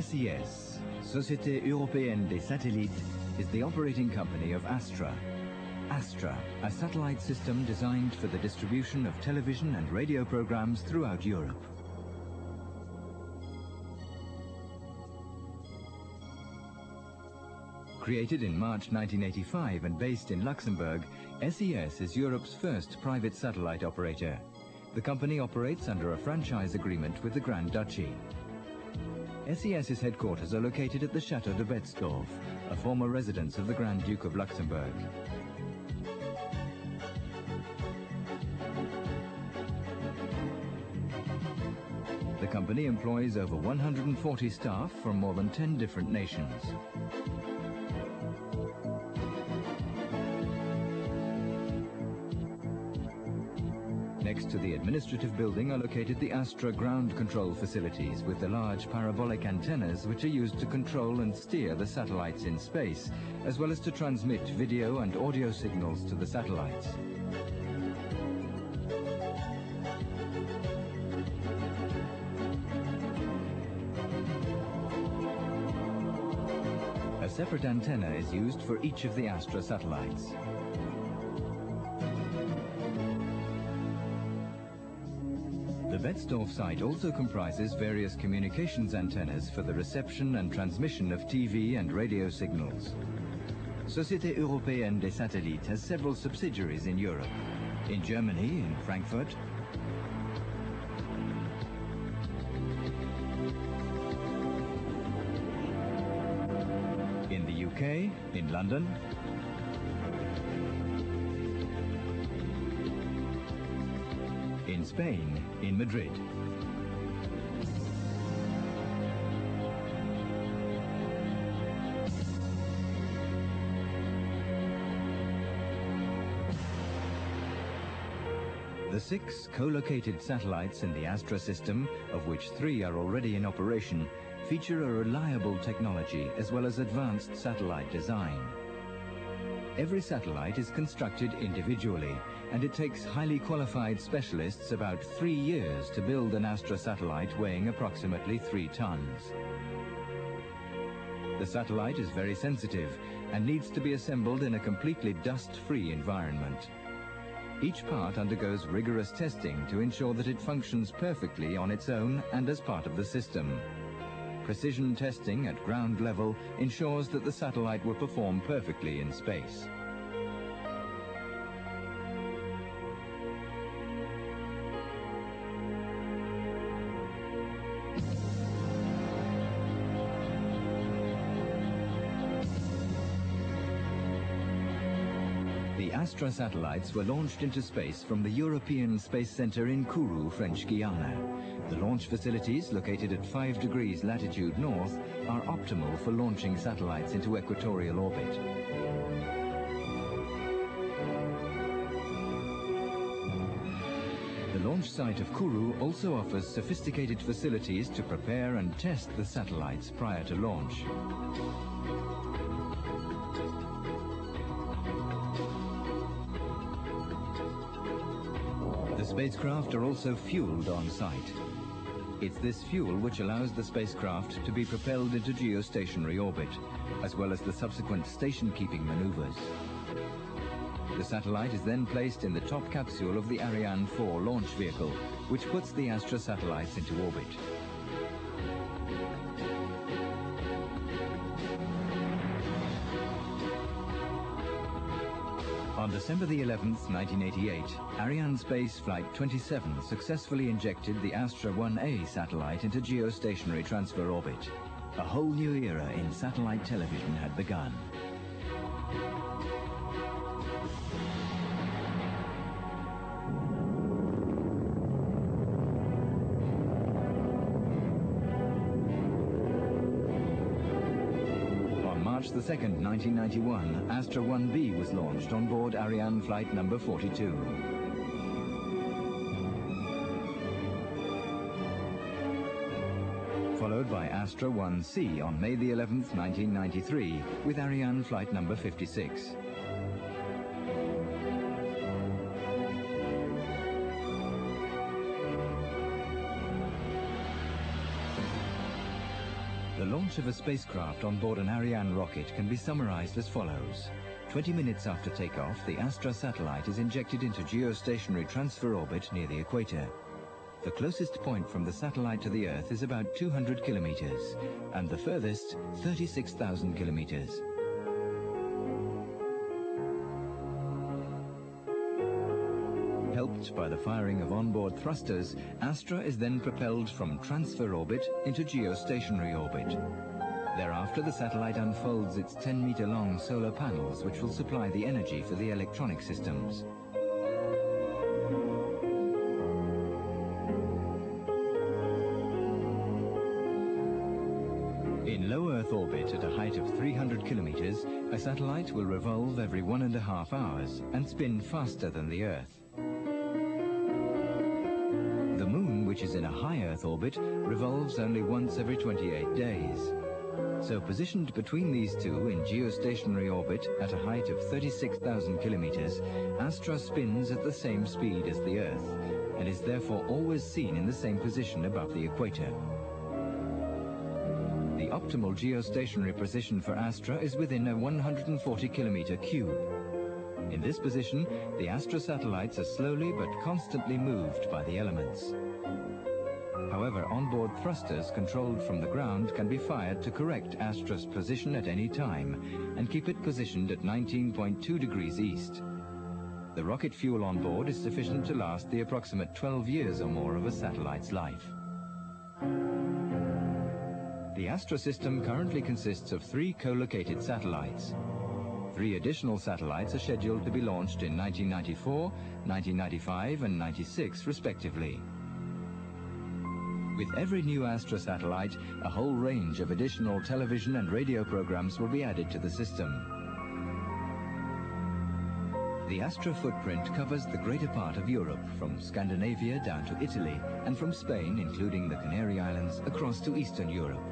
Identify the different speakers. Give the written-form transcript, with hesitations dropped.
Speaker 1: SES, Société Européenne des Satellites, is the operating company of Astra. Astra, a satellite system designed for the distribution of television and radio programs throughout Europe. Created in March 1985 and based in Luxembourg, SES is Europe's first private satellite operator. The company operates under a franchise agreement with the Grand Duchy. SES's headquarters are located at the Château de Betzdorf, a former residence of the Grand Duke of Luxembourg. The company employs over 140 staff from more than 10 different nations. Next to the administrative building are located the Astra ground control facilities with the large parabolic antennas which are used to control and steer the satellites in space, as well as to transmit video and audio signals to the satellites. A separate antenna is used for each of the Astra satellites. The Betzdorf site also comprises various communications antennas for the reception and transmission of TV and radio signals. Société Européenne des Satellites has several subsidiaries in Europe. In Germany, in Frankfurt, in the UK, in London, in Spain, in Madrid. The 6 co-located satellites in the Astra system, of which 3 are already in operation, feature a reliable technology as well as advanced satellite design. Every satellite is constructed individually, and it takes highly qualified specialists about 3 years to build an Astra satellite weighing approximately 3 tons. The satellite is very sensitive and needs to be assembled in a completely dust-free environment. Each part undergoes rigorous testing to ensure that it functions perfectly on its own and as part of the system. Precision testing at ground level ensures that the satellite will perform perfectly in space. The Astra satellites were launched into space from the European Space Center in Kourou, French Guiana. The launch facilities, located at 5 degrees latitude north, are optimal for launching satellites into equatorial orbit. The launch site of Kourou also offers sophisticated facilities to prepare and test the satellites prior to launch. The spacecraft are also fueled on site. It's this fuel which allows the spacecraft to be propelled into geostationary orbit, as well as the subsequent station-keeping maneuvers. The satellite is then placed in the top capsule of the Ariane 4 launch vehicle, which puts the Astra satellites into orbit. On December the 11th, 1988, Arianespace Flight 27 successfully injected the Astra 1A satellite into geostationary transfer orbit. A whole new era in satellite television had begun. March 2nd, 1991, Astra 1B was launched on board Ariane flight number 42. Followed by Astra 1C on May the 11th, 1993, with Ariane flight number 56. The launch of a spacecraft on board an Ariane rocket can be summarized as follows. 20 minutes after takeoff, the Astra satellite is injected into geostationary transfer orbit near the equator. The closest point from the satellite to the Earth is about 200 kilometers, and the furthest 36,000 kilometers. Helped by the firing of onboard thrusters, Astra is then propelled from transfer orbit into geostationary orbit. Thereafter, the satellite unfolds its 10-meter-long solar panels, which will supply the energy for the electronic systems. In low Earth orbit at a height of 300 kilometers, a satellite will revolve every 1.5 hours and spin faster than the Earth. The Moon, which is in a high Earth orbit, revolves only once every 28 days. So positioned between these two in geostationary orbit at a height of 36,000 kilometers, Astra spins at the same speed as the Earth and is therefore always seen in the same position above the equator. The optimal geostationary position for Astra is within a 140-kilometer cube. In this position, the Astra satellites are slowly but constantly moved by the elements. However, onboard thrusters controlled from the ground can be fired to correct Astra's position at any time and keep it positioned at 19.2 degrees east. The rocket fuel on board is sufficient to last the approximate 12 years or more of a satellite's life. The Astra system currently consists of 3 co-located satellites. 3 additional satellites are scheduled to be launched in 1994, 1995 and 96 respectively. With every new Astra satellite, a whole range of additional television and radio programs will be added to the system. The Astra footprint covers the greater part of Europe, from Scandinavia down to Italy, and from Spain, including the Canary Islands, across to Eastern Europe.